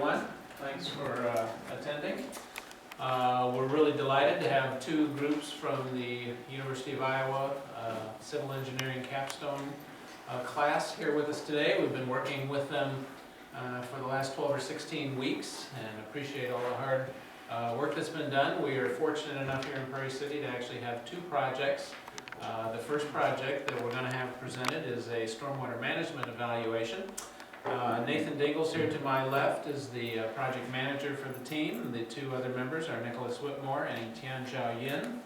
everyone. Thanks for attending. We're really delighted to have two groups from the University of Iowa Civil Engineering Capstone class here with us today. We've been working with them for the last 12 or 16 weeks and appreciate all the hard work that's been done. We are fortunate enough here in Prairie City to actually have two projects. The first project that we're going to have presented is a stormwater management evaluation. Nathan Dingle's here to my left is the project manager for the team. The two other members are Nicholas Whitmore and Tian Zhao Yin.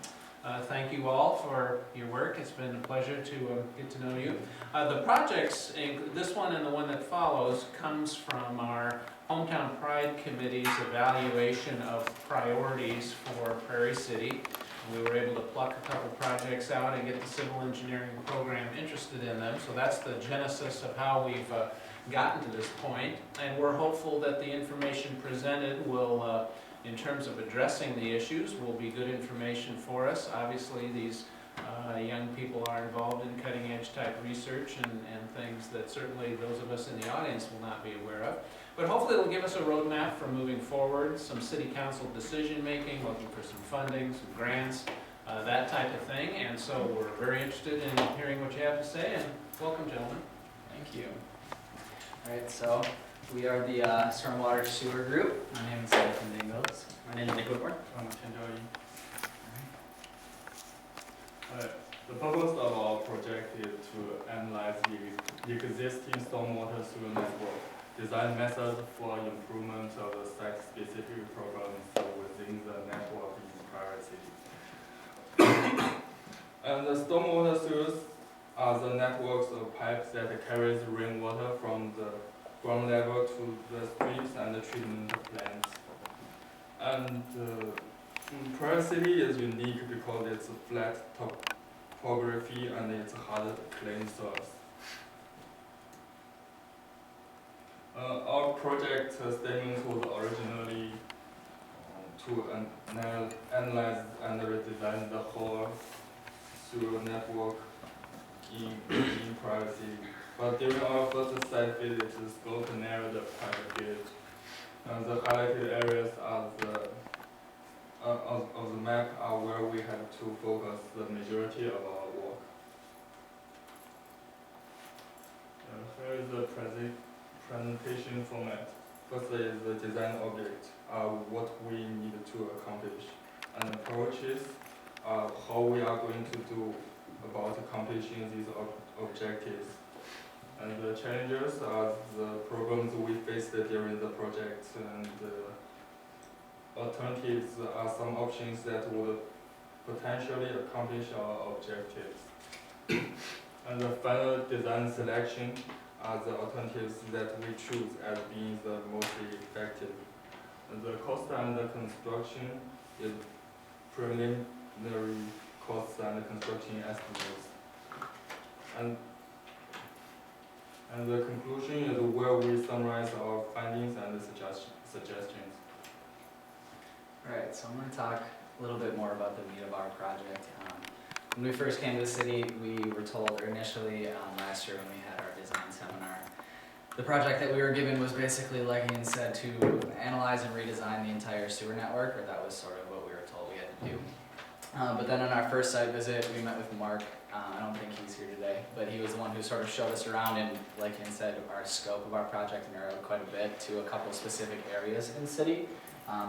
Thank you all for your work. It's been a pleasure to get to know you. The projects, this one and the one that follows, comes from our Hometown Pride Committee's evaluation of priorities for Prairie City. We were able to pluck a couple projects out and get the civil engineering program interested in them. So that's the genesis of how we've gotten to this point. And we're hopeful that the information presented will, in terms of addressing the issues, will be good information for us. Obviously, these young people are involved in cutting edge type research and things that certainly those of us in the audience will not be aware of. But hopefully it'll give us a roadmap for moving forward, some city council decision making, looking for some funding, some grants, that type of thing. And so we're very interested in hearing what you have to say, and welcome, gentlemen. Thank you. All right, so we are the Stormwater Sewer Group. My name is Nathan Dingles. My name is Nick Whitmore. I'm Tian Zhao Yin. The purpose of our project is to analyze the existing stormwater sewer network, design methods for improvement of the site-specific programs within the network in Prairie City. And the stormwater sewers are the networks of pipes that carries rainwater from the ground level to the streets and the treatment plants. And Prairie City is unique because it's a flat topography and it's hard clay soils. Our project statement was originally to analyze and redesign the whole sewer network in Prairie City. But during our first site visit, the scope narrowed quite a bit. The highlighted areas of the map are where we have to focus the majority of our work. Here is the presentation format. First is the design object, what we need to accomplish, and approaches, how we are going to do about accomplishing these objectives. And the challenges are the problems we faced during the project, and alternatives are some options that would potentially accomplish our objectives. And the final design selection are the alternatives that we choose as being the most effective. And the cost and the construction is preliminary costs and construction estimates. And the conclusion is where we summarize our findings and suggestions. Alright, so I'm going to talk a little bit more about the meat of our project. When we first came to the city, we were told, or initially last year when we had our design seminar, the project that we were given was basically, like Ian said, to analyze and redesign the entire sewer network, or that was sort of what we were told we had to do. But then on our first site visit, we met with Mark. I don't think he's here today, but he was the one who sort of showed us around, and like Ian said, our scope of our project narrowed quite a bit to a couple specific areas in the city.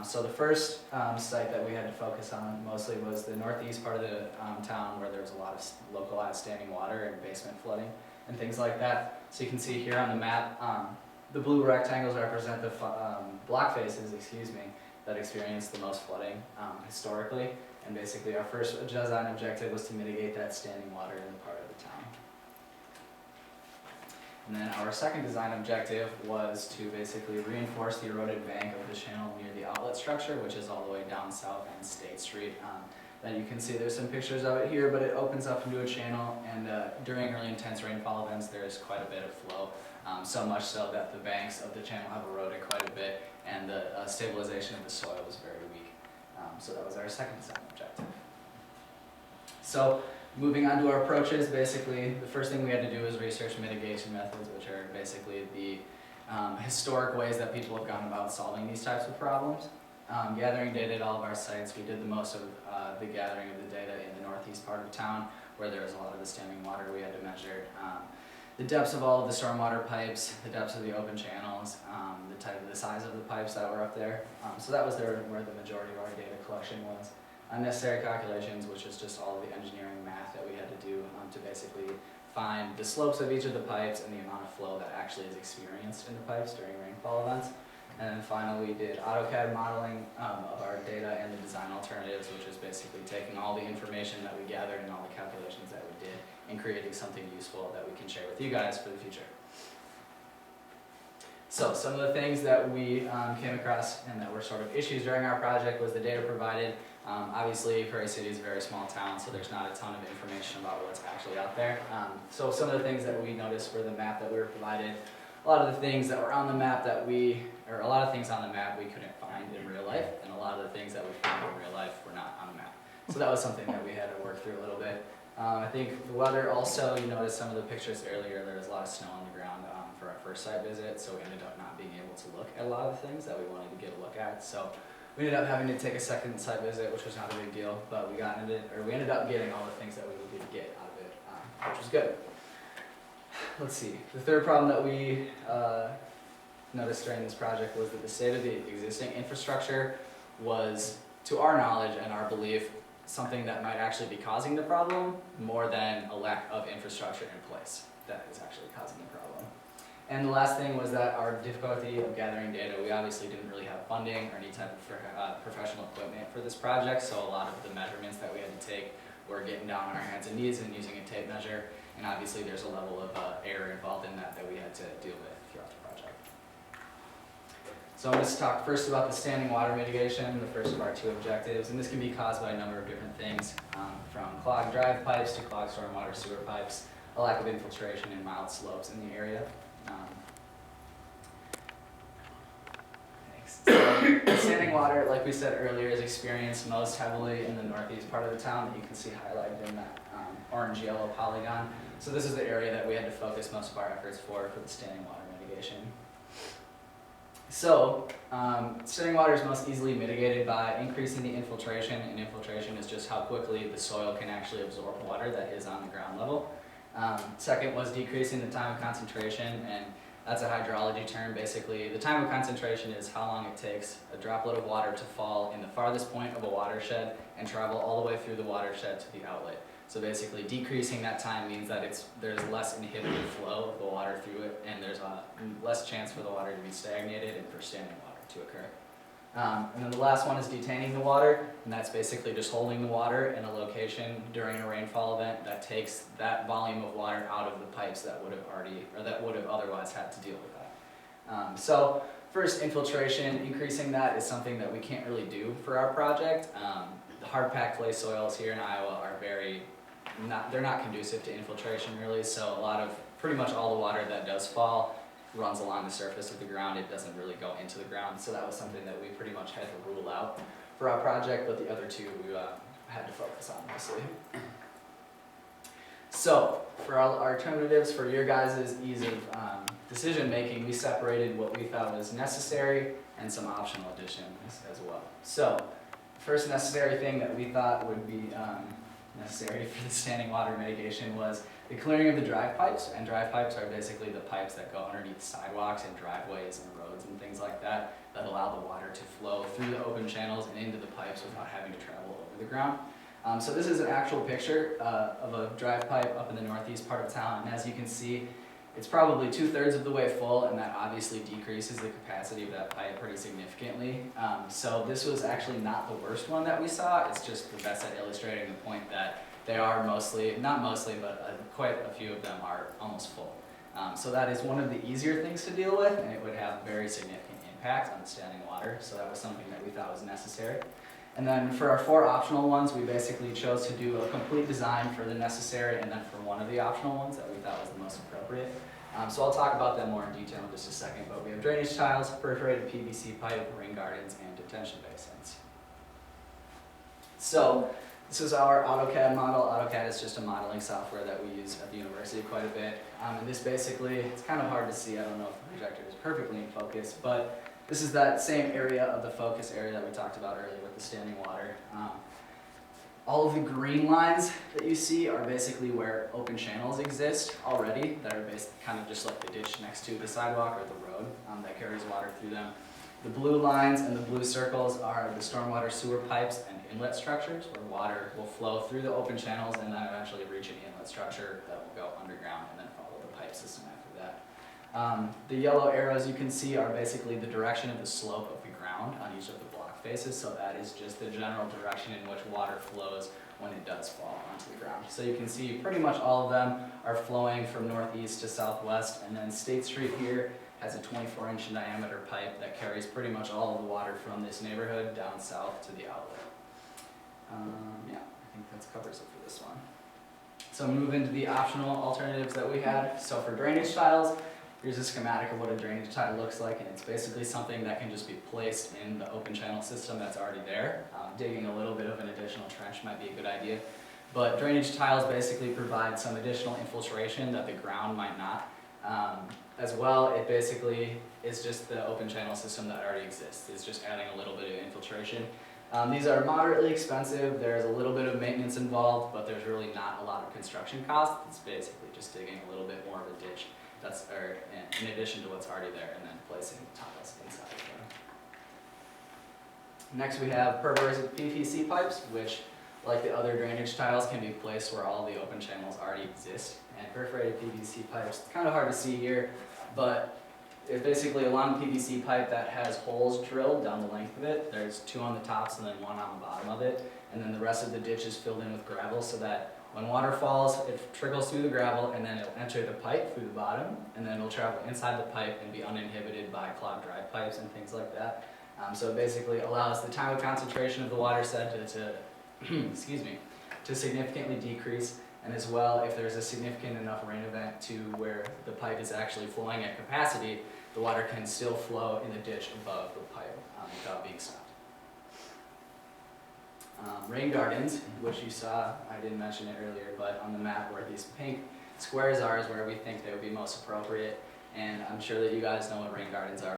So the first site that we had to focus on mostly was the northeast part of the town, where there was a lot of localized standing water and basement flooding and things like that. So you can see here on the map, the blue rectangles represent the block faces, that experienced the most flooding historically. And basically our first design objective was to mitigate that standing water in the part of the town. And then our second design objective was to basically reinforce the eroded bank of the channel near the outlet structure, which is all the way down South and State Street. Then you can see there's some pictures of it here, but it opens up into a channel, and during really intense rainfall events there is quite a bit of flow, so much so that the banks of the channel have eroded quite a bit, and the stabilization of the soil was very weak. So that was our second design objective. So moving on to our approaches, basically the first thing we had to do was research mitigation methods, which are basically the historic ways that people have gone about solving these types of problems. Gathering data at all of our sites, we did the most of the gathering of the data in the northeast part of town, where there was a lot of the standing water. We had to measure the depths of all of the stormwater pipes, the depths of the open channels, the size of the pipes that were up there. So that was where the majority of our data collection was. Unnecessary calculations, which is just all of the engineering math that we had to do to basically find the slopes of each of the pipes and the amount of flow that actually is experienced in the pipes during rainfall events. And then finally, we did AutoCAD modeling of our data and the design alternatives, which is basically taking all the information that we gathered and all the calculations that we did and creating something useful that we can share with you guys for the future. So some of the things that we came across and that were sort of issues during our project was the data provided. Obviously, Prairie City is a very small town, so there's not a ton of information about what's actually out there. So some of the things that we noticed were the map that we were provided. A lot of the things that were on the map a lot of things on the map we couldn't find in real life, and a lot of the things that we found in real life were not on the map. So that was something that we had to work through a little bit. I think the weather also, you noticed some of the pictures earlier, there was a lot of snow on the ground for our first site visit, so we ended up not being able to look at a lot of the things that we wanted to get a look at. So we ended up having to take a second site visit, which was not a big deal, but we ended up getting all the things that we needed to get out of it, which was good. Let's see, the third problem that we noticed during this project was that the state of the existing infrastructure was, to our knowledge and our belief, something that might actually be causing the problem more than a lack of infrastructure in place that is actually causing the problem. And the last thing was that our difficulty of gathering data, we obviously didn't really have funding or any type of professional equipment for this project, so a lot of the measurements that we had to take were getting down on our hands and knees and using a tape measure, and obviously there's a level of error involved in that we had to deal with throughout the project. So I'm going to talk first about the standing water mitigation, the first of our two objectives, and this can be caused by a number of different things, from clogged drive pipes to clogged stormwater sewer pipes, a lack of infiltration and mild slopes in the area. So, standing water, like we said earlier, is experienced most heavily in the northeast part of the town that you can see highlighted in that orange-yellow polygon. So this is the area that we had to focus most of our efforts for the standing water mitigation. So, standing water is most easily mitigated by increasing the infiltration, and infiltration is just how quickly the soil can actually absorb water that is on the ground level. Second was decreasing the time of concentration, and that's a hydrology term. Basically, the time of concentration is how long it takes a droplet of water to fall in the farthest point of a watershed and travel all the way through the watershed to the outlet. So basically, decreasing that time means that there's less inhibited flow of the water through it, and there's less chance for the water to be stagnated and for standing water to occur. And then the last one is detaining the water, and that's basically just holding the water in a location during a rainfall event that takes that volume of water out of the pipes that would have otherwise had to deal with that. So first, infiltration, increasing that is something that we can't really do for our project. The hard packed clay soils here in Iowa are they're not conducive to infiltration really, so pretty much all the water that does fall runs along the surface of the ground. It doesn't really go into the ground, so that was something that we pretty much had to rule out for our project, but the other two we had to focus on mostly. So for our alternatives for your guys' ease of decision making, we separated what we thought was necessary and some optional additions as well. So first necessary thing that we thought would be necessary for the standing water mitigation was the clearing of the drive pipes, and drive pipes are basically the pipes that go underneath sidewalks and driveways and roads and things like that allow the water to flow through the open channels and into the pipes without having to travel over the ground. So this is an actual picture of a drive pipe up in the northeast part of town, and as you can see, it's probably 2/3 of the way full, and that obviously decreases the capacity of that pipe pretty significantly. So this was actually not the worst one that we saw. It's just the best at illustrating the point that they are not mostly, but quite a few of them are almost full. So that is one of the easier things to deal with, and it would have very significant impact on the standing water. So that was something that we thought was necessary. And then for our 4 optional ones, we basically chose to do a complete design for the necessary and then for one of the optional ones that we thought was the most appropriate. So I'll talk about them more in detail in just a second, but we have drainage tiles, perforated PVC pipe, rain gardens, and detention basins. So This is our AutoCAD model. AutoCAD is just a modeling software that we use at the university quite a bit. And this basically, it's kind of hard to see, I don't know if the projector is perfectly in focus, but this is that same area of the focus area that we talked about earlier with the standing water. All of the green lines that you see are basically where open channels exist already that are kind of just like the ditch next to the sidewalk or the road that carries water through them. The blue lines and the blue circles are the stormwater sewer pipes and inlet structures where water will flow through the open channels and then eventually reach an inlet structure that will go underground and then follow the pipe system after that. The yellow arrows you can see are basically the direction of the slope of the ground on each of the block faces, so that is just the general direction in which water flows when it does fall onto the ground. So you can see pretty much all of them are flowing from northeast to southwest, and then State Street here has a 24-inch in diameter pipe that carries pretty much all of the water from this neighborhood down south to the outlet. Yeah, I think that covers it for this one. So move into the optional alternatives that we had. So for drainage tiles, here's a schematic of what a drainage tile looks like, and it's basically something that can just be placed in the open channel system that's already there. Digging a little bit of an additional trench might be a good idea. But drainage tiles basically provide some additional infiltration that the ground might not. As well, it basically is just the open channel system that already exists. It's just adding a little bit of infiltration. These are moderately expensive. There's a little bit of maintenance involved, but there's really not a lot of construction cost. It's basically just digging a little bit more of a ditch in addition to what's already there, and then placing tiles inside of them. Next we have perforated PVC pipes, which, like the other drainage tiles, can be placed where all the open channels already exist. And perforated PVC pipes, it's kind of hard to see here, but it's basically a long PVC pipe that has holes drilled down the length of it. There's 2 on the tops and then 1 on the bottom of it. And then the rest of the ditch is filled in with gravel so that when water falls, it trickles through the gravel and then it'll enter the pipe through the bottom, and then it'll travel inside the pipe and be uninhibited by clogged drive pipes and things like that. So it basically allows the time of concentration of the water set to excuse me, to significantly decrease, and as well, if there's a significant enough rain event to where the pipe is actually flowing at capacity, the water can still flow in the ditch above the pipe without being stopped. Rain gardens, which you saw, I didn't mention it earlier, but on the map where these pink squares are is where we think they would be most appropriate, and I'm sure that you guys know what rain gardens are.